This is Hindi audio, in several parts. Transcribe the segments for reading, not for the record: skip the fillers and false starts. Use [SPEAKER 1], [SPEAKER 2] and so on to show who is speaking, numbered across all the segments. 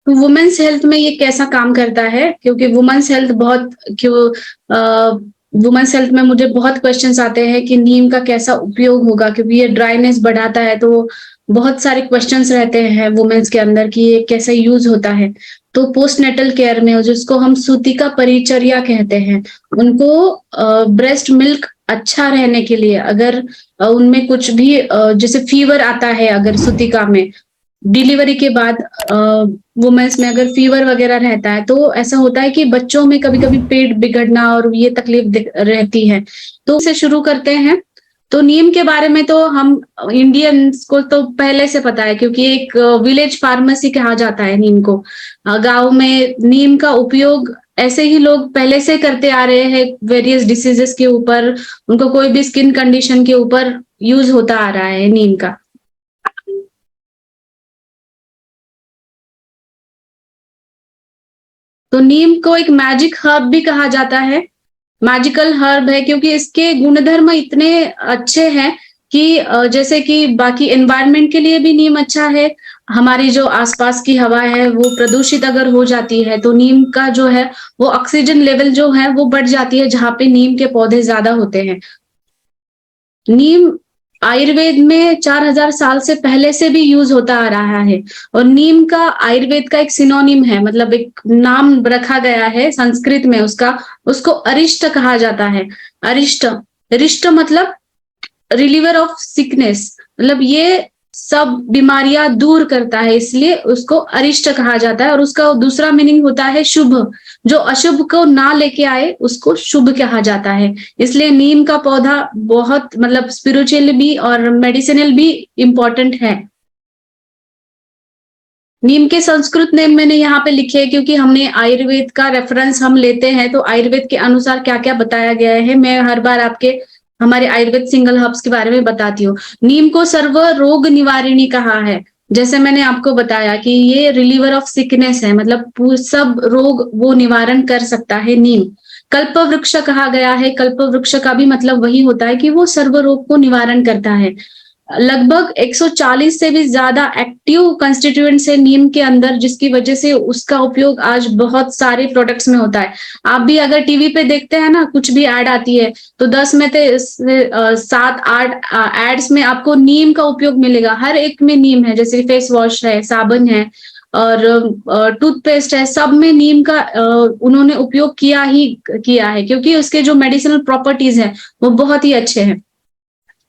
[SPEAKER 1] तो वुमेन्स हेल्थ में ये कैसा काम करता है, क्योंकि वुमेन्स हेल्थ बहुत वुमेन्स हेल्थ में मुझे बहुत क्वेश्चंस आते हैं कि नीम का कैसा उपयोग होगा, क्योंकि ये ड्राइनेस बढ़ाता है। तो बहुत सारे क्वेश्चंस रहते हैं वुमेन्स के अंदर कि ये कैसे यूज होता है। तो पोस्टनेटल केयर में, जिसको हम सूतिका परिचर्या कहते हैं, उनको ब्रेस्ट मिल्क अच्छा रहने के लिए, अगर उनमें कुछ भी जैसे फीवर आता है, अगर सूतिका में डिलीवरी के बाद वुमेन्स में अगर फीवर वगैरह रहता है, तो ऐसा होता है कि बच्चों में कभी कभी पेट बिगड़ना और ये तकलीफ रहती है। तो उसे शुरू करते हैं। तो नीम के बारे में तो हम इंडियंस को तो पहले से पता है, क्योंकि एक विलेज फार्मेसी कहा जाता है नीम को। गांव में नीम का उपयोग ऐसे ही लोग पहले से करते आ रहे हैं, वेरियस डिसीजेस के ऊपर, उनको कोई भी स्किन कंडीशन के ऊपर यूज होता आ रहा है नीम का। तो नीम को एक मैजिक हर्ब भी कहा जाता है। मैजिकल हर्ब है क्योंकि इसके गुणधर्म इतने अच्छे हैं कि जैसे कि बाकी एनवायरनमेंट के लिए भी नीम अच्छा है। हमारी जो आसपास की हवा है वो प्रदूषित अगर हो जाती है, तो नीम का जो है वो ऑक्सीजन लेवल जो है वो बढ़ जाती है जहां पे नीम के पौधे ज्यादा होते हैं। नीम आयुर्वेद में 4000 साल से पहले से भी यूज होता आ रहा है। और नीम का आयुर्वेद का एक सिनोनिम है, मतलब एक नाम रखा गया है संस्कृत में उसका, उसको अरिष्ट कहा जाता है। अरिष्ट, रिष्ट मतलब रिलीवर ऑफ सिकनेस, मतलब ये सब बीमारियां दूर करता है, इसलिए उसको अरिष्ट कहा जाता है। और उसका दूसरा मीनिंग होता है शुभ, जो अशुभ को ना लेके आए उसको शुभ कहा जाता है। इसलिए नीम का पौधा बहुत मतलब स्पिरिचुअल भी और मेडिसिनल भी इम्पोर्टेंट है। नीम के संस्कृत नेम मैंने यहाँ पे लिखे हैं क्योंकि हमने आयुर्वेद का रेफरेंस हम लेते हैं, तो आयुर्वेद के अनुसार क्या क्या बताया गया है मैं हर बार आपके हमारे आयुर्वेद सिंगल हर्ब्स के बारे में बताती हूँ। नीम को सर्व रोग निवारिणी कहा है। जैसे मैंने आपको बताया कि ये रिलीवर ऑफ सिकनेस है, मतलब सब रोग वो निवारण कर सकता है नीम। कल्प वृक्ष कहा गया है। कल्प वृक्ष का भी मतलब वही होता है कि वो सर्व रोग को निवारण करता है। लगभग 140 से भी ज्यादा एक्टिव कंस्टिट्यूएंट्स है नीम के अंदर, जिसकी वजह से उसका उपयोग आज बहुत सारे प्रोडक्ट्स में होता है। आप भी अगर टीवी पे देखते हैं ना, कुछ भी एड आती है, तो 10 में से 7-8 एड्स में आपको नीम का उपयोग मिलेगा। हर एक में नीम है, जैसे फेस वॉश है, साबुन है और टूथपेस्ट है, सब में नीम का उन्होंने उपयोग किया ही किया है, क्योंकि उसके जो मेडिसिनल प्रॉपर्टीज है वो बहुत ही अच्छे हैं।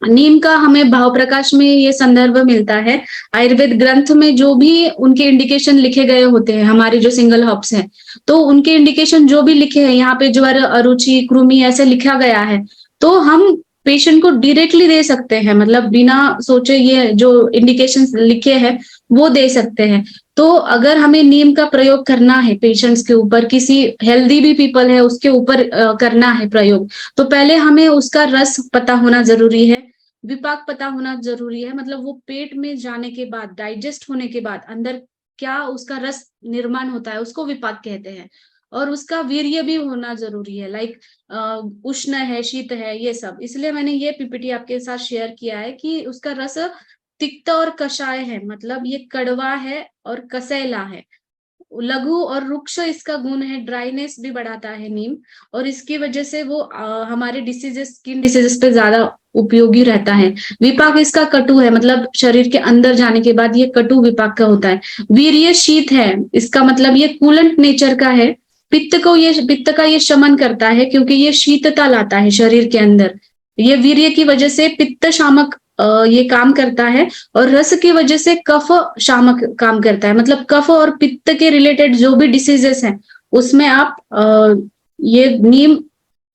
[SPEAKER 1] नीम का हमें भाव प्रकाश में ये संदर्भ मिलता है। आयुर्वेद ग्रंथ में जो भी उनके इंडिकेशन लिखे गए होते हैं, हमारे जो सिंगल हर्ब्स हैं, तो उनके इंडिकेशन जो भी लिखे हैं यहाँ पे ज्वर, अरुचि, कृमि ऐसे लिखा गया है, तो हम पेशेंट को डायरेक्टली दे सकते हैं, मतलब बिना सोचे ये जो इंडिकेशन लिखे हैं वो दे सकते हैं। तो अगर हमें नीम का प्रयोग करना है पेशेंट्स के ऊपर, किसी हेल्दी भी पीपल है उसके ऊपर करना है प्रयोग, तो पहले हमें उसका रस पता होना जरूरी है, विपाक पता होना जरूरी है। मतलब वो पेट में जाने के बाद, डाइजेस्ट होने के बाद अंदर क्या उसका रस निर्माण होता है, उसको विपाक कहते हैं। और उसका वीर्य भी होना जरूरी है, लाइक उष्ण है, शीत है, ये सब। इसलिए मैंने ये पीपीटी आपके साथ शेयर किया है कि उसका रस तिक्त और कषाय है, मतलब ये कड़वा है और कसैला है। लघु और रुक्ष इसका गुण है, ड्राइनेस भी बढ़ाता है नीम, और इसकी वजह से वो हमारे डिसीजेस, स्किन डिसीजेस पे ज्यादा उपयोगी रहता है। विपाक इसका कटु है, मतलब शरीर के अंदर जाने के बाद ये कटु विपाक का होता है। वीर्य शीत है, इसका मतलब ये कूलेंट नेचर का है। पित्त का ये शमन करता है, क्योंकि ये शीतता लाता है शरीर के अंदर। ये वीर्य की वजह से पित्त शामक ये काम करता है, और रस की वजह से कफ शामक काम करता है। मतलब कफ और पित्त के रिलेटेड जो भी डिसीजेस हैं उसमें आप ये नीम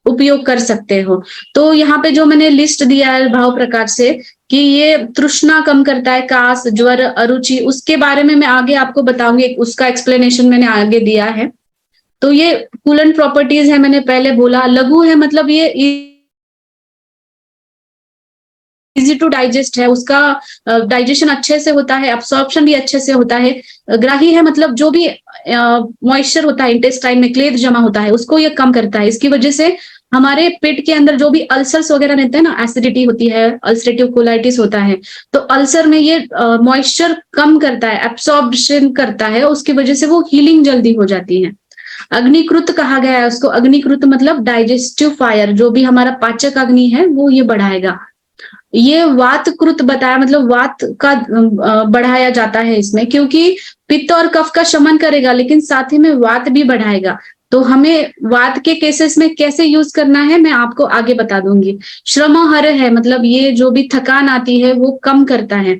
[SPEAKER 1] उपयोग कर सकते हो। तो यहाँ पे जो मैंने लिस्ट दिया है भाव प्रकार से कि ये तृष्णा कम करता है, कास, ज्वर, अरुचि, उसके बारे में मैं आगे आपको बताऊंगी, उसका एक्सप्लेनेशन मैंने आगे दिया है। तो ये कूलेंट प्रॉपर्टीज है, मैंने पहले बोला। लघु है मतलब ये इजी टू डाइजेस्ट है, उसका डाइजेशन अच्छे से होता है, अब्सॉर्प्शन भी अच्छे से होता है। ग्राही है मतलब जो भी मॉइस्चर होता है इंटेस्टाइन में, क्लेद जमा होता है, उसको ये कम करता है। इसकी वजह से हमारे पेट के अंदर जो भी अल्सर्स वगैरह रहते हैं ना, एसिडिटी होती है, अल्सरेटिव कोलाइटिस होता है, तो अल्सर में ये मॉइस्चर कम करता है, एब्सॉर्प्शन करता है, उसकी वजह से वो हीलिंग जल्दी हो जाती है। अग्निकृत कहा गया है उसको, अग्निकृत मतलब डाइजेस्टिव फायर, जो भी हमारा पाचक अग्नि है वो ये बढ़ाएगा। ये वातकृत बताया, मतलब वात का बढ़ाया जाता है इसमें, क्योंकि पित्त और कफ का शमन करेगा लेकिन साथ ही में वात भी बढ़ाएगा। तो हमें वात के केसेस में कैसे यूज करना है मैं आपको आगे बता दूंगी। श्रमहर है, मतलब ये जो भी थकान आती है वो कम करता है।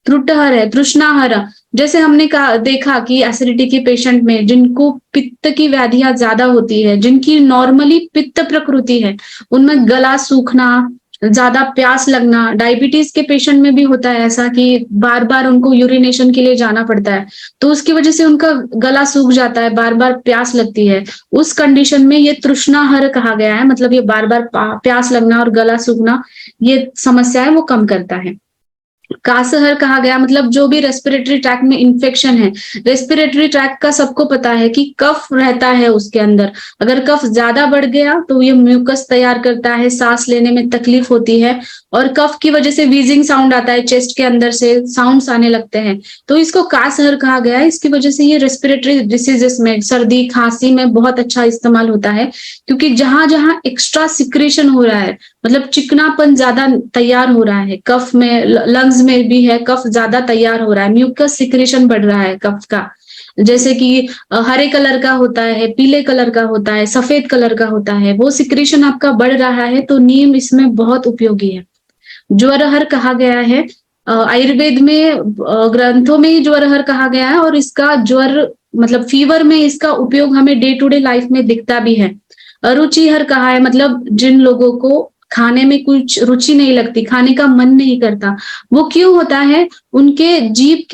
[SPEAKER 1] त्रुटहर है, तृष्णाहर, जैसे हमने कहा देखा कि एसिडिटी के पेशेंट में जिनको पित्त की व्याधियां ज्यादा होती है, जिनकी नॉर्मली पित्त प्रकृति है, उनमें गला सूखना, ज्यादा प्यास लगना, डायबिटीज के पेशेंट में भी होता है ऐसा कि बार बार उनको यूरिनेशन के लिए जाना पड़ता है, तो उसकी वजह से उनका गला सूख जाता है, बार बार प्यास लगती है। उस कंडीशन में ये तृष्णाहर कहा गया है, मतलब ये बार बार प्यास लगना और गला सूखना, ये समस्या है वो कम करता है। कासहर कहा गया, मतलब जो भी रेस्पिरेटरी ट्रैक्ट में इन्फेक्शन है, रेस्पिरेटरी ट्रैक्ट का सबको पता है कि कफ रहता है उसके अंदर, अगर कफ ज्यादा बढ़ गया तो ये म्यूकस तैयार करता है, सांस लेने में तकलीफ होती है, और कफ की वजह से वीजिंग साउंड आता है, चेस्ट के अंदर से साउंड्स आने लगते हैं, तो इसको कासहर कहा गया है। इसकी वजह से ये रेस्पिरेटरी डिसीजेस में, सर्दी खांसी में बहुत अच्छा इस्तेमाल होता है, क्योंकि जहां जहां एक्स्ट्रा सिक्रेशन हो रहा है, मतलब चिकनापन ज्यादा तैयार हो रहा है कफ में, लंग्स में भी है, कफ ज्यादा तैयार हो रहा है, म्यूकस सिक्रेशन बढ़ रहा है कफ का, जैसे कि हरे कलर का होता है, पीले कलर का होता है, सफेद कलर का होता है, वो सिक्रेशन आपका बढ़ रहा है, तो नीम इसमें बहुत उपयोगी है। ज्वरहर कहा गया है, आयुर्वेद में ग्रंथों में ही ज्वरहर कहा गया है, और इसका ज्वर मतलब फीवर में इसका उपयोग हमें डे टू डे लाइफ में दिखता भी है। अरुचिहर कहा है, मतलब जिन लोगों को खाने में कुछ रुचि नहीं लगती, खाने का मन नहीं करता, वो क्यों होता है, उनके जीभ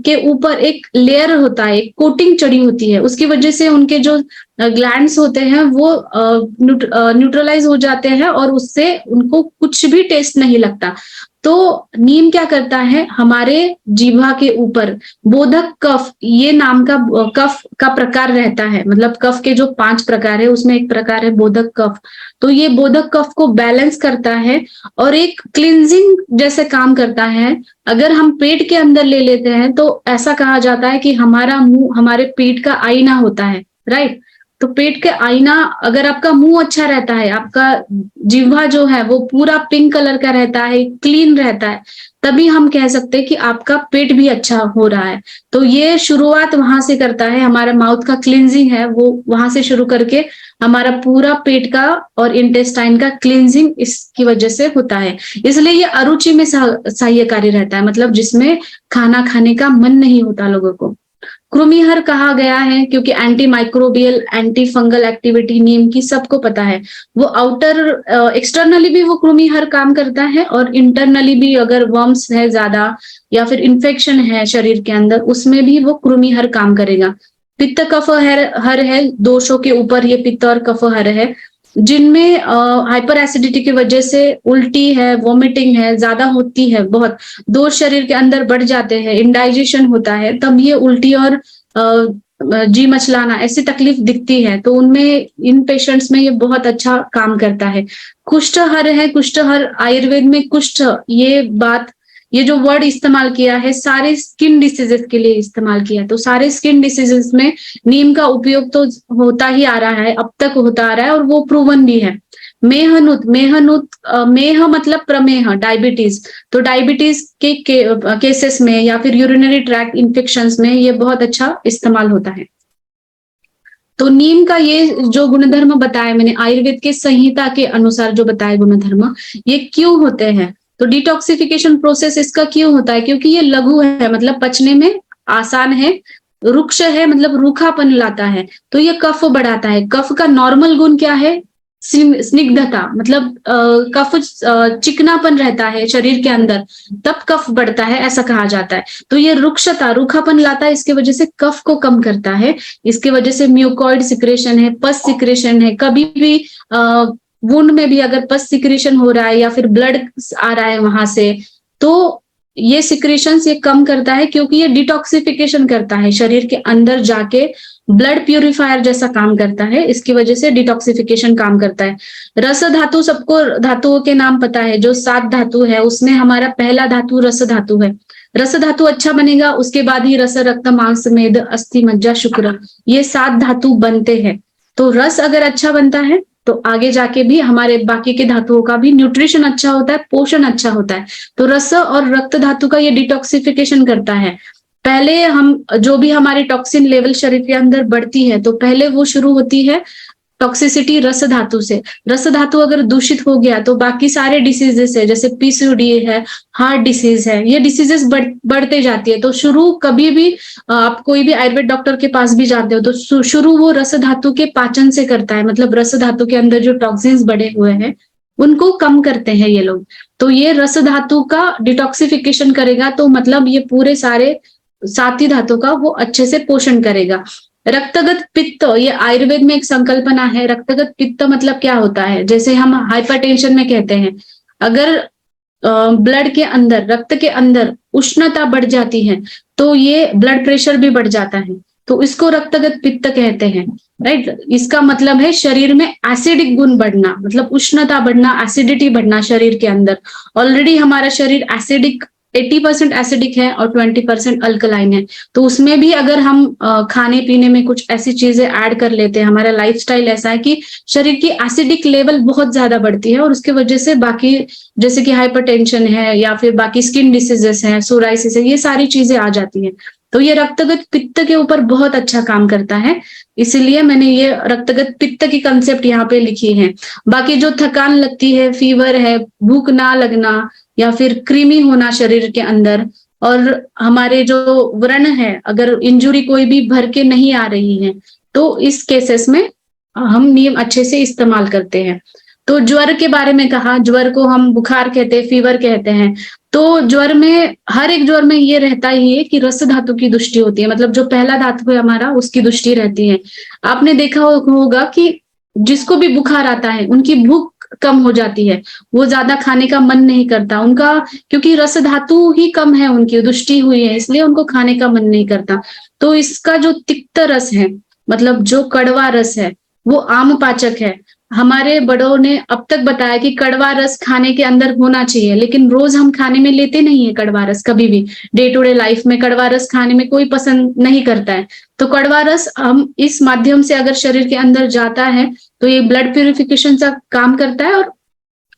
[SPEAKER 1] के ऊपर एक लेयर होता है, एक कोटिंग चढ़ी होती है, उसकी वजह से उनके जो ग्लैंड्स होते हैं वो न्यूट्रलाइज हो जाते हैं, और उससे उनको कुछ भी टेस्ट नहीं लगता। तो नीम क्या करता है, हमारे जीभा के ऊपर बोधक कफ, ये नाम का कफ का प्रकार रहता है, मतलब कफ के जो 5 प्रकार है उसमें एक प्रकार है बोधक कफ, तो ये बोधक कफ को बैलेंस करता है और एक क्लिनजिंग जैसे काम करता है। अगर हम पेट के अंदर ले लेते हैं तो ऐसा कहा जाता है कि हमारा मुंह हमारे पेट का आईना होता है, राइट। तो पेट के आईना, अगर आपका मुंह अच्छा रहता है, आपका जिह्वा जो है वो पूरा पिंक कलर का रहता है, क्लीन रहता है, तभी हम कह सकते हैं कि आपका पेट भी अच्छा हो रहा है। तो ये शुरुआत वहां से करता है, हमारा माउथ का क्लींजिंग है वो वहां से शुरू करके हमारा पूरा पेट का और इंटेस्टाइन का क्लींजिंग इसकी वजह से होता है। इसलिए ये अरुचि में सहायकारी रहता है, मतलब जिसमें खाना खाने का मन नहीं होता लोगों को। कृमिहर कहा गया है क्योंकि anti microbial, anti fungal activity नीम की सबको पता है, वो आउटर एक्सटर्नली भी वो कृमिहर काम करता है, और इंटरनली भी अगर वर्म्स है ज्यादा या फिर इन्फेक्शन है शरीर के अंदर, उसमें भी वो कृमिहर काम करेगा। पित्त कफ हर है, दोषों के ऊपर ये पित्त और कफ हर है, जिनमें हाइपर एसिडिटी की वजह से उल्टी है, वॉमिटिंग है, ज्यादा होती है, बहुत दोष शरीर के अंदर बढ़ जाते हैं, इंडाइजेशन होता है, तब ये उल्टी और जी मचलाना ऐसी तकलीफ दिखती है, तो उनमें इन पेशेंट्स में ये बहुत अच्छा काम करता है। कुष्ठहर है, कुष्ठहर आयुर्वेद में कुष्ठ, ये जो वर्ड इस्तेमाल किया है सारे स्किन डिसीजेस के लिए इस्तेमाल किया है, तो सारे स्किन डिसीजेस में नीम का उपयोग तो होता ही आ रहा है, अब तक होता आ रहा है, और वो प्रूवन भी है। मेहनूत, मेह मतलब प्रमेह, डायबिटीज, तो डायबिटीज के केसेस में या फिर यूरिनरी ट्रैक्ट इन्फेक्शंस में ये बहुत अच्छा इस्तेमाल होता है। तो नीम का ये जो गुणधर्म बताया मैंने, आयुर्वेद के संहिता के अनुसार जो बताए गुणधर्म, ये क्यों होते हैं, तो डिटॉक्सिफिकेशन प्रोसेस इसका क्यों होता है, क्योंकि ये लघु है, मतलब पचने में आसान है, रुक्ष है मतलब रूखापन लाता है, तो ये कफ बढ़ाता है। कफ का नॉर्मल गुण क्या है, स्निग्धता, मतलब कफ चिकनापन रहता है शरीर के अंदर, तब कफ बढ़ता है ऐसा कहा जाता है। तो ये रुक्षता, रूखापन लाता है, इसकी वजह से कफ को कम करता है, इसकी वजह से म्यूकॉइड सिक्रेशन है, पस सिक्रेशन है, कभी भी वुंड में भी अगर पस सिक्रेशन हो रहा है या फिर ब्लड आ रहा है वहां से, तो ये सिक्रेशंस ये कम करता है, क्योंकि ये डिटॉक्सिफिकेशन करता है, शरीर के अंदर जाके ब्लड प्यूरिफायर जैसा काम करता है, इसकी वजह से डिटॉक्सिफिकेशन काम करता है। रस धातु, सबको धातुओं के नाम पता है, जो 7 धातु है उसमें हमारा पहला धातु रस धातु है। रस धातु अच्छा बनेगा, उसके बाद ही रस, रक्त, मांस, मेद, अस्थि, मज्जा, शुक्र, ये 7 धातु बनते हैं। तो रस अगर अच्छा बनता है तो आगे जाके भी हमारे बाकी के धातुओं का भी न्यूट्रिशन अच्छा होता है, पोषण अच्छा होता है। तो रस और रक्त धातु का ये डिटॉक्सिफिकेशन करता है। पहले हम जो भी हमारी टॉक्सिन लेवल शरीर के अंदर बढ़ती है, तो पहले वो शुरू होती है टॉक्सिसिटी रस धातु से। रस धातु अगर दूषित हो गया तो बाकी सारे डिसीजेस है, जैसे पीसीओडी है, हार्ट डिसीज है, ये डिसीजेस बढ़ते जाती है। तो शुरू कभी भी आप कोई भी आयुर्वेद डॉक्टर के पास भी जाते हो तो शुरू वो रस धातु के पाचन से करता है, मतलब रस धातु के अंदर जो टॉक्सिन्स बढ़े हुए हैं उनको कम करते हैं ये लोग। तो ये रस धातु का डिटॉक्सिफिकेशन करेगा, तो मतलब ये पूरे सारे 7 ही धातु का वो अच्छे से पोषण करेगा। रक्तगत पित्त, ये आयुर्वेद में एक संकल्पना है। रक्तगत पित्त मतलब क्या होता है, जैसे हम हाइपरटेंशन में कहते हैं, अगर ब्लड के अंदर, रक्त के अंदर उष्णता बढ़ जाती है तो ये ब्लड प्रेशर भी बढ़ जाता है, तो इसको रक्तगत पित्त कहते हैं, राइट। इसका मतलब है शरीर में एसिडिक गुण बढ़ना, मतलब उष्णता बढ़ना, एसिडिटी बढ़ना शरीर के अंदर। ऑलरेडी हमारा शरीर एसिडिक 80% एसिडिक है और 20% अल्कलाइन है, तो उसमें भी अगर हम खाने पीने में कुछ ऐसी चीजें ऐड कर लेते हैं, हमारा लाइफस्टाइल ऐसा है कि शरीर की एसिडिक लेवल बहुत ज्यादा बढ़ती है, और उसके वजह से बाकी जैसे कि हाइपरटेंशन है या फिर बाकी स्किन डिसीजेस है, सोराइसिस है, ये सारी चीजें आ जाती है। तो ये रक्तगत पित्त के ऊपर बहुत अच्छा काम करता है, इसीलिए मैंने ये रक्तगत पित्त की कंसेप्ट यहाँ पे लिखी है। बाकी जो थकान लगती है, फीवर है, भूख ना लगना या फिर कृमि होना शरीर के अंदर, और हमारे जो व्रण है, अगर इंजुरी कोई भी भर के नहीं आ रही है, तो इस केसेस में हम नीम अच्छे से इस्तेमाल करते हैं। तो ज्वर के बारे में कहा, ज्वर को हम बुखार कहते हैं, फीवर कहते हैं। तो ज्वर में, हर एक ज्वर में ये रहता ही है कि रस धातु की दुष्टि होती है, मतलब जो पहला धातु है हमारा उसकी दुष्टि रहती है। आपने देखा होगा कि जिसको भी बुखार आता है उनकी भूख कम हो जाती है, वो ज्यादा खाने का मन नहीं करता उनका, क्योंकि रस धातु ही कम है, उनकी दुष्टि हुई है, इसलिए उनको खाने का मन नहीं करता। तो इसका जो तिक्त रस है, मतलब जो कड़वा रस है, वो आम पाचक है। हमारे बड़ों ने अब तक बताया कि कड़वा रस खाने के अंदर होना चाहिए, लेकिन रोज हम खाने में लेते नहीं है कड़वा रस, कभी भी डे टू डे लाइफ में कड़वा रस खाने में कोई पसंद नहीं करता है। तो कड़वा रस हम इस माध्यम से अगर शरीर के अंदर जाता है तो ये ब्लड प्यूरिफिकेशन का काम करता है और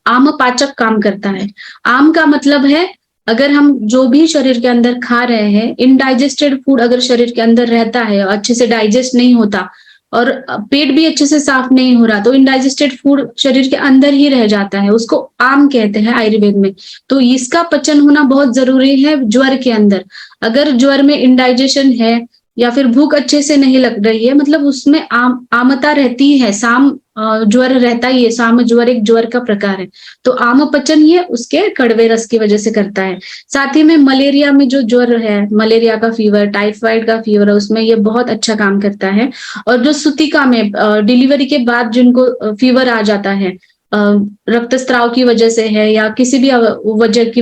[SPEAKER 1] आम पाचक काम करता है। आम का मतलब है, अगर हम जो भी शरीर के अंदर खा रहे हैं, इनडाइजेस्टेड फूड अगर शरीर के अंदर रहता है, अच्छे से डाइजेस्ट नहीं होता और पेट भी अच्छे से साफ नहीं हो रहा, तो इनडाइजेस्टेड फूड शरीर के अंदर ही रह जाता है, उसको आम कहते हैं आयुर्वेद में। तो इसका पचन होना बहुत जरूरी है ज्वर के अंदर। अगर ज्वर में इनडाइजेशन है या फिर भूख अच्छे से नहीं लग रही है, मतलब उसमें आमता रहती है, साम ज्वर रहता ही है, साम ज्वर एक ज्वर का प्रकार है। तो आम पचन ये उसके कड़वे रस की वजह से करता है। साथ ही में मलेरिया में जो ज्वर है, मलेरिया का फीवर, टाइफाइड का फीवर है, उसमें ये बहुत अच्छा काम करता है। और जो सुतिका में डिलीवरी के बाद जिनको फीवर आ जाता है, रक्तस्राव की वजह से है या किसी भी वजह की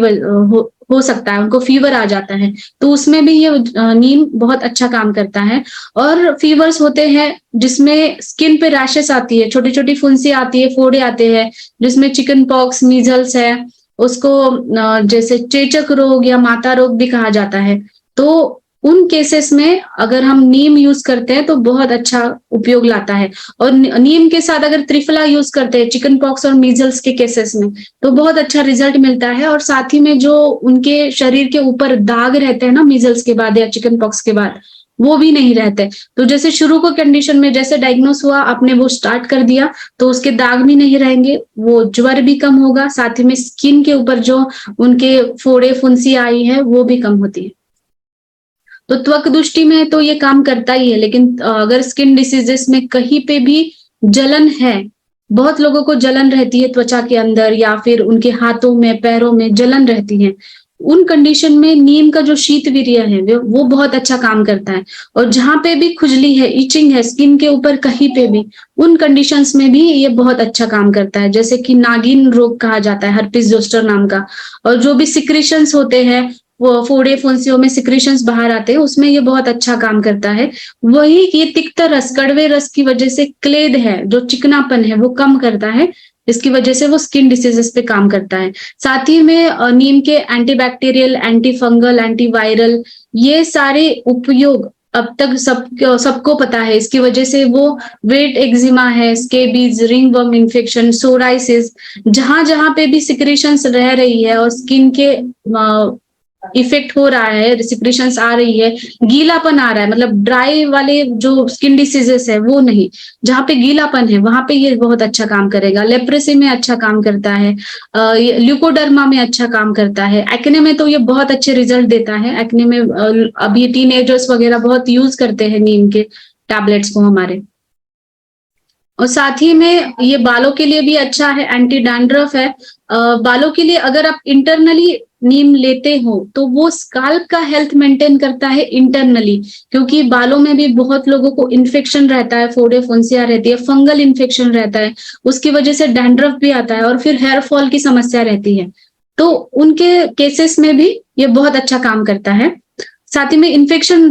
[SPEAKER 1] हो सकता है, उनको फीवर आ जाता है, तो उसमें भी ये नीम बहुत अच्छा काम करता है। और फीवर्स होते हैं जिसमें स्किन पे रैशेस आती है, छोटी छोटी फुंसी आती है, फोड़े आते हैं, जिसमें चिकन पॉक्स, मीजल्स है, उसको जैसे चेचक रोग या माता रोग भी कहा जाता है। तो उन केसेस में अगर हम नीम यूज करते हैं तो बहुत अच्छा उपयोग लाता है। और नीम के साथ अगर त्रिफला यूज करते हैं चिकन पॉक्स और मीजल्स के केसेस में, तो बहुत अच्छा रिजल्ट मिलता है। और साथ ही में जो उनके शरीर के ऊपर दाग रहते हैं ना, मीजल्स के बाद या चिकन पॉक्स के बाद, वो भी नहीं रहते। तो जैसे शुरू को कंडीशन में जैसे डायग्नोस हुआ, आपने वो स्टार्ट कर दिया, तो उसके दाग भी नहीं रहेंगे, वो ज्वर भी कम होगा, साथ ही में स्किन के ऊपर जो उनके फोड़े फुंसी आई है वो भी कम होती है। तो त्वक दृष्टि में तो ये काम करता ही है, लेकिन अगर स्किन डिसीजेस में कहीं पे भी जलन है, बहुत लोगों को जलन रहती है त्वचा के अंदर या फिर उनके हाथों में, पैरों में जलन रहती है, उन कंडीशन में नीम का जो शीतवीर्य है वो बहुत अच्छा काम करता है। और जहां पे भी खुजली है, इचिंग है स्किन के ऊपर कहीं पे भी, उन कंडीशंस में भी ये बहुत अच्छा काम करता है, जैसे कि नागिन रोग कहा जाता है, हर्पिस जोस्टर नाम का। और जो भी सिक्रेशंस होते हैं, वो फोड़े फुंसियों में सिक्रीशंस बाहर आते हैं, उसमें ये बहुत अच्छा काम करता है। वही ये तिक्त रस, कड़वे रस की वजह से क्लेद है, जो चिकनापन है, वो कम करता है। इसकी वजह से वो स्किन डिसीजेस पे काम करता है। साथ ही में नीम के एंटीबैक्टीरियल, एंटी फंगल, एंटीवायरल, ये सारे उपयोग अब तक सबको पता है। इसकी वजह से वो वेट एक्जिमा है, स्केबीज, रिंगवर्म इन्फेक्शन, सोराइसिस, जहां जहां पे भी सिक्रेशंस रह रही है और स्किन के इफेक्ट हो रहा है, सिक्रेशंस आ रही है, गीलापन आ रहा है, मतलब ड्राई वाले जो स्किन डिसीजेस है वो नहीं, जहां पे गीलापन है वहां पे ये बहुत अच्छा काम करेगा। लेप्रेसी में अच्छा काम करता है, ल्यूकोडर्मा में अच्छा काम करता है, एक्ने में तो ये बहुत अच्छे रिजल्ट देता है। एक्ने में अभी टीनेजर्स वगैरह बहुत यूज करते हैं नीम के टैबलेट्स को हमारे। और साथ ही में ये बालों के लिए भी अच्छा है, एंटी डैंड्रफ है। बालों के लिए अगर आप इंटरनली नीम लेते हो तो वो स्काल्प का हेल्थ मेंटेन करता है इंटरनली, क्योंकि बालों में भी बहुत लोगों को इन्फेक्शन रहता है, फोड़े फुंसियां रहती है, फंगल इन्फेक्शन रहता है, उसकी वजह से डैंड्रफ भी आता है और फिर हेयर फॉल की समस्या रहती है। तो उनके केसेस में भी ये बहुत अच्छा काम करता है। साथ ही में इन्फेक्शन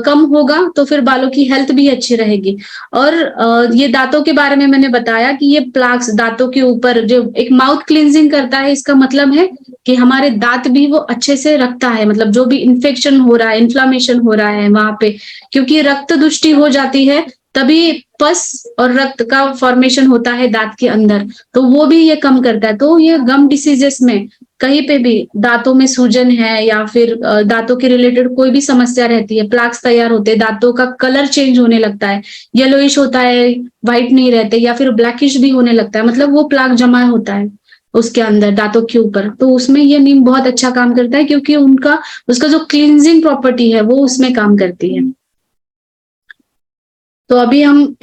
[SPEAKER 1] कम होगा तो फिर बालों की हेल्थ भी अच्छी रहेगी। और ये दांतों के बारे में मैंने बताया कि ये प्लाक्स दांतों के ऊपर जो एक माउथ क्लींजिंग करता है, इसका मतलब है कि हमारे दांत भी वो अच्छे से रखता है, मतलब जो भी इन्फेक्शन हो रहा है, इन्फ्लामेशन हो रहा है वहां पे, क्योंकि रक्त दुष्टि हो जाती है तभी पस और रक्त का फॉर्मेशन होता है दांत के अंदर, तो वो भी ये कम करता है। तो ये गम डिसीजेस में कहीं पे भी दांतों में सूजन है या फिर दांतों के रिलेटेड कोई भी समस्या रहती है, प्लाक्स तैयार होते हैं, दांतों का कलर चेंज होने लगता है, येलोइश होता है, व्हाइट नहीं रहते, या फिर ब्लैकिश भी होने लगता है, मतलब वो प्लाक जमा होता है उसके अंदर दांतों के ऊपर, तो उसमें ये नीम बहुत अच्छा काम करता है, क्योंकि उसका जो क्लींजिंग प्रॉपर्टी है वो उसमें काम करती है। तो अभी हम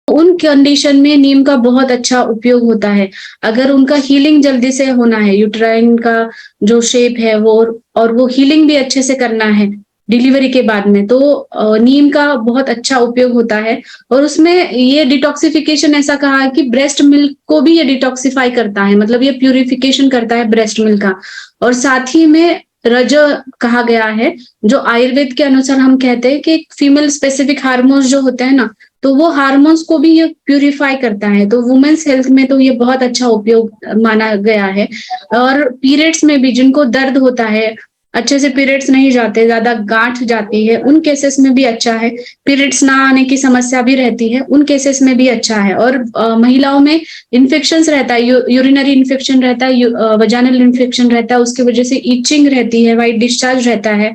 [SPEAKER 1] उन कंडीशन में नीम का बहुत अच्छा उपयोग होता है। अगर उनका हीलिंग जल्दी से होना है, यूट्राइन का जो शेप है वो, और वो हीलिंग भी अच्छे से करना है डिलीवरी के बाद में, तो नीम का बहुत अच्छा उपयोग होता है। और उसमें ये डिटॉक्सिफिकेशन, ऐसा कहा है कि ब्रेस्ट मिल्क को भी ये डिटॉक्सिफाई करता है, मतलब ये प्यूरिफिकेशन करता है ब्रेस्ट मिल्क का। और साथ ही में रज कहा गया है, जो आयुर्वेद के अनुसार हम कहते हैं कि फीमेल स्पेसिफिक हार्मोन्स जो होते हैं ना, तो वो हार्मोन्स को भी ये प्यूरिफाई करता है, तो वुमेन्स हेल्थ में तो ये बहुत अच्छा उपयोग माना गया है। और पीरियड्स में भी जिनको दर्द होता है, अच्छे से पीरियड्स नहीं जाते, ज्यादा गांठ जाती है, उन केसेस में भी अच्छा है। पीरियड्स ना आने की समस्या भी रहती है, उन केसेस में भी अच्छा है। और महिलाओं में इन्फेक्शंस रहता है, यूरिनरी इन्फेक्शन रहता है, वजाइनल इन्फेक्शन रहता है, उसकी वजह से इचिंग रहती है, वाइट डिस्चार्ज रहता है,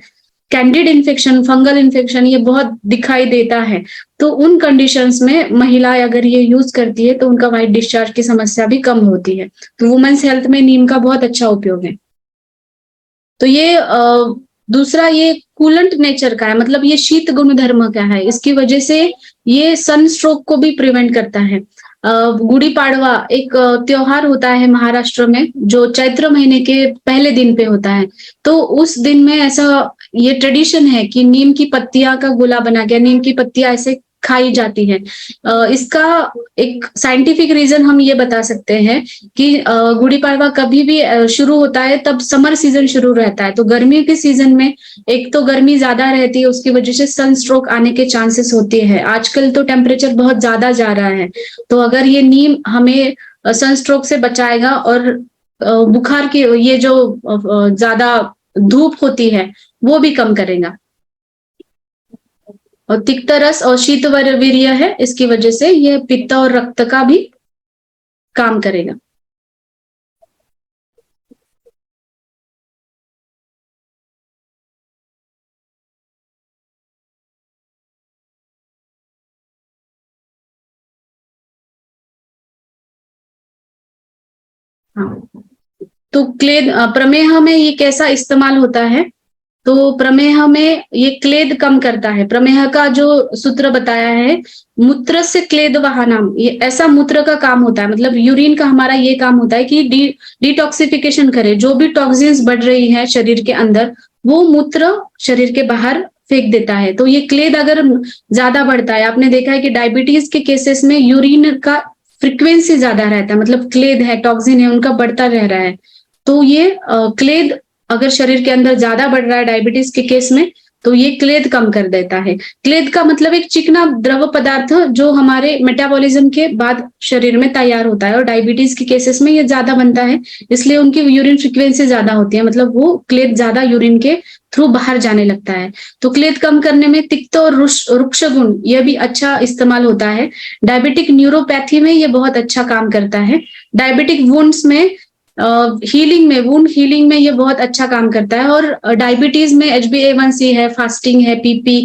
[SPEAKER 1] कैंडिड इन्फेक्शन, फंगल इन्फेक्शन, ये बहुत दिखाई देता है। तो उन कंडीशंस में महिला अगर ये यूज करती है तो उनका वाइट डिस्चार्ज की समस्या भी कम होती है। तो वुमेन्स हेल्थ में नीम का बहुत अच्छा उपयोग है। तो ये दूसरा, ये कूलेंट नेचर का है, मतलब ये शीत गुण धर्म का है, इसकी वजह से ये सन स्ट्रोक को भी प्रिवेंट करता है। गुड़ी पाड़वा एक त्योहार होता है महाराष्ट्र में, जो चैत्र महीने के पहले दिन पे होता है। तो उस दिन में ऐसा ये ट्रेडिशन है कि नीम की पत्तियां का गोला बना के, नीम की पत्तियां ऐसे खाई जाती है। इसका एक साइंटिफिक रीजन हम ये बता सकते हैं कि गुड़ी पाड़वा कभी भी शुरू होता है तब समर सीजन शुरू रहता है, तो गर्मी के सीजन में एक तो गर्मी ज्यादा रहती है, उसकी वजह से सन स्ट्रोक आने के चांसेस होते हैं। आजकल तो टेम्परेचर बहुत ज्यादा जा रहा है, तो अगर ये नीम हमें सन स्ट्रोक से बचाएगा और बुखार की ये जो ज्यादा धूप होती है वो भी कम करेगा। और तिक्त रस और शीत वीर्य है, इसकी वजह से ये पित्त और रक्त का भी काम करेगा। हाँ, तो क्लेद प्रमेह में ये कैसा इस्तेमाल होता है? तो प्रमेह में ये क्लेद कम करता है। प्रमेह का जो सूत्र बताया है, मूत्र से क्लेद वहानाम, ये ऐसा मूत्र का काम होता है, मतलब यूरिन का हमारा ये काम होता है कि डिटॉक्सिफिकेशन करे, जो भी टॉक्सिन्स बढ़ रही है शरीर के अंदर वो मूत्र शरीर के बाहर फेंक देता है। तो ये क्लेद अगर ज्यादा बढ़ता है, आपने देखा है कि डायबिटीज के केसेस में यूरिन का फ्रिक्वेंसी ज्यादा रहता है, मतलब क्लेद है, टॉक्सिन है, उनका बढ़ता रह रहा है। तो ये क्लेद अगर शरीर के अंदर ज्यादा बढ़ रहा है डायबिटीज के केस में, तो ये क्लेद कम कर देता है। क्लेद का मतलब एक चिकना द्रव पदार्थ जो हमारे मेटाबॉलिज्म के बाद शरीर में तैयार होता है, और डायबिटीज के केसेस में ये ज्यादा बनता है, इसलिए उनकी यूरिन फ्रीक्वेंसी ज्यादा होती है, मतलब वो क्लेद ज्यादा यूरिन के थ्रू बाहर जाने लगता है। तो क्लेद कम करने में तिक्त और रुक्ष गुण यह भी अच्छा इस्तेमाल होता है। डायबिटिक न्यूरोपैथी में ये बहुत अच्छा काम करता है। डायबिटिक वुंड्स में हीलिंग में, वुंड हीलिंग में ये बहुत अच्छा काम करता है। और डायबिटीज में HbA1c है, फास्टिंग है, PP,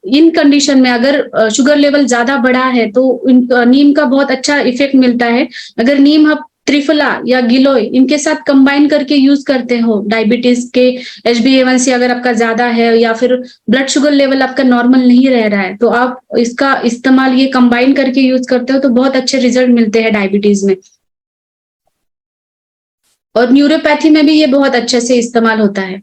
[SPEAKER 1] इन कंडीशन में अगर शुगर लेवल ज्यादा बढ़ा है तो नीम का बहुत अच्छा इफेक्ट मिलता है। अगर नीम आप त्रिफला या गिलोय इनके साथ कंबाइन करके यूज करते हो डायबिटीज के, HbA1c अगर आपका ज्यादा है या फिर ब्लड शुगर लेवल आपका नॉर्मल नहीं रह रहा है, तो आप इसका इस्तेमाल ये कंबाइन करके यूज करते हो तो बहुत अच्छे रिजल्ट मिलते हैं डायबिटीज में। और न्यूरोपैथी में भी ये बहुत अच्छे से इस्तेमाल होता है।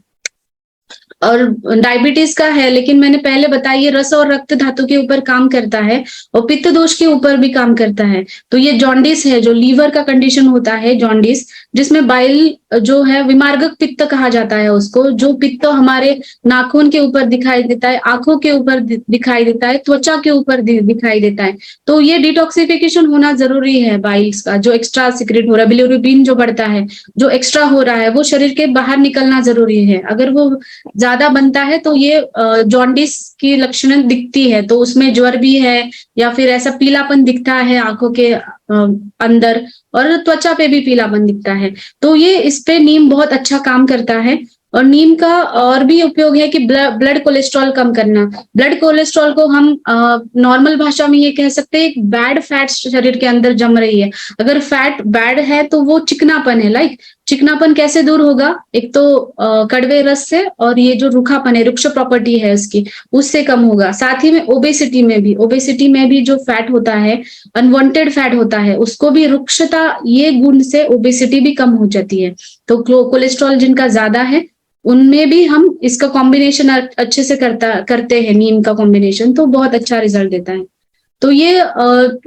[SPEAKER 1] और डायबिटीज का है, लेकिन मैंने पहले बताया ये रस और रक्त धातु के ऊपर काम करता है और पित्त दोष के ऊपर भी काम करता है। तो ये जॉन्डिस है, जो लीवर का कंडीशन होता है जॉन्डिस, जिसमें बाइल जो है विमार्गक पित्त कहा जाता है उसको, जो पित्त हमारे नाखून के ऊपर दिखाई देता है, आंखों के ऊपर दिखाई देता है, त्वचा के ऊपर दिखाई देता है। तो ये डिटॉक्सिफिकेशन होना जरूरी है बाइल्स का, जो एक्स्ट्रा सिक्रेट हो रहा है, बिलिरुबिन जो बढ़ता है, जो एक्स्ट्रा हो रहा है, वो शरीर के बाहर निकलना जरूरी है। अगर वो ज्यादा बनता है तो ये जॉन्डिस की लक्षण दिखती है, तो उसमें ज्वर भी है या फिर ऐसा पीलापन दिखता है आंखों के अंदर, और त्वचा पे भी पीलापन दिखता है। तो ये इस पे नीम बहुत अच्छा काम करता है। और नीम का और भी उपयोग है कि ब्लड कोलेस्ट्रॉल कम करना। ब्लड कोलेस्ट्रॉल को हम नॉर्मल भाषा में ये कह सकते हैं, एक बैड फैट शरीर के अंदर जम रही है। अगर फैट बैड है तो वो चिकनापन है, लाइक चिकनापन कैसे दूर होगा, एक तो कड़वे रस से, और ये जो रूखापन है, रुक्ष प्रॉपर्टी है उसकी, उससे कम होगा। साथ ही में ओबेसिटी में भी जो फैट होता है, अनवांटेड फैट होता है, उसको भी रुक्षता, ये गुण से ओबेसिटी भी कम हो जाती है। तो कोलेस्ट्रॉल जिनका ज्यादा है उनमें भी हम इसका कॉम्बिनेशन अच्छे से करते हैं, नीम का कॉम्बिनेशन, तो बहुत अच्छा रिजल्ट देता है। तो ये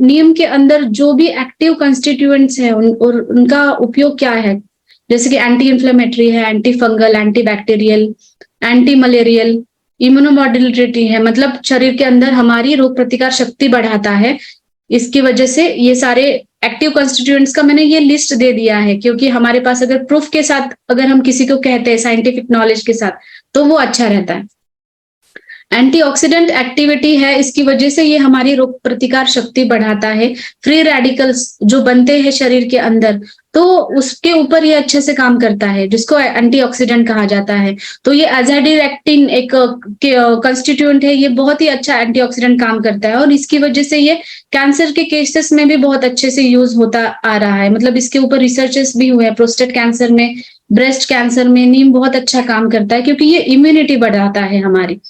[SPEAKER 1] नीम के अंदर जो भी एक्टिव कंस्टिट्यूएंट्स है और उनका उपयोग क्या है, जैसे कि एंटी इन्फ्लेमेटरी है, anti fungal, anti bacterial, anti malarial, immunomodulatory है, मतलब शरीर के अंदर हमारी रोग प्रतिकार शक्ति बढ़ाता है। इसकी वजह से ये सारे एक्टिव कॉन्स्टिट्यूएंट्स का मैंने ये लिस्ट दे दिया है, क्योंकि हमारे पास अगर प्रूफ के साथ अगर हम किसी को कहते हैं साइंटिफिक नॉलेज के साथ, तो वो अच्छा रहता है। एंटीऑक्सीडेंट एक्टिविटी है, इसकी वजह से ये हमारी रोग प्रतिकार शक्ति बढ़ाता है। फ्री रेडिकल्स जो बनते हैं शरीर के अंदर, तो उसके ऊपर ये अच्छे से काम करता है, जिसको एंटीऑक्सीडेंट कहा जाता है। तो ये एजाडिरेक्टिन एक कंस्टिट्यूएंट है, ये बहुत ही अच्छा एंटीऑक्सीडेंट काम करता है, और इसकी वजह से ये कैंसर के केसेस में भी बहुत अच्छे से यूज होता आ रहा है। मतलब इसके ऊपर रिसर्चेस भी हुए हैं, प्रोस्टेट कैंसर में, ब्रेस्ट कैंसर में नीम बहुत अच्छा काम करता है, क्योंकि ये इम्यूनिटी बढ़ाता है हमारी,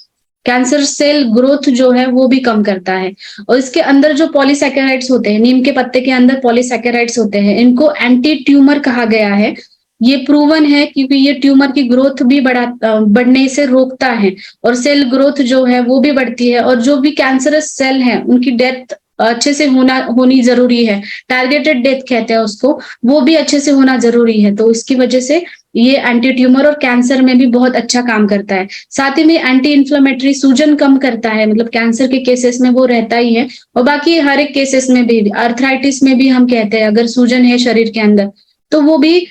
[SPEAKER 1] कैंसर सेल ग्रोथ जो है वो भी कम करता है। और इसके अंदर जो पॉलीसैकेराइड्स होते हैं, नीम के पत्ते के अंदर पॉलीसैकेराइड्स होते हैं, इनको एंटी ट्यूमर कहा गया है। ये प्रूवन है, क्योंकि ये ट्यूमर की ग्रोथ भी बढ़ने से रोकता है, और सेल ग्रोथ जो है वो भी बढ़ती है, और जो भी कैंसरस सेल है उनकी डेथ अच्छे से होनी जरूरी है, टारगेटेड डेथ कहते हैं उसको, वो भी अच्छे से होना जरूरी है। तो इसकी वजह से ये एंटी ट्यूमर और कैंसर में भी बहुत अच्छा काम करता है। साथ ही में एंटी इन्फ्लेमेटरी, सूजन कम करता है, मतलब कैंसर के केसेस में वो रहता ही है, और बाकी हर एक केसेस में भी, आर्थराइटिस में भी हम कहते हैं अगर सूजन है शरीर के अंदर तो वो भी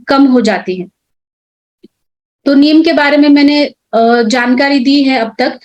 [SPEAKER 1] कम हो जाती है। तो नीम के बारे में मैंने जानकारी दी है अब तक।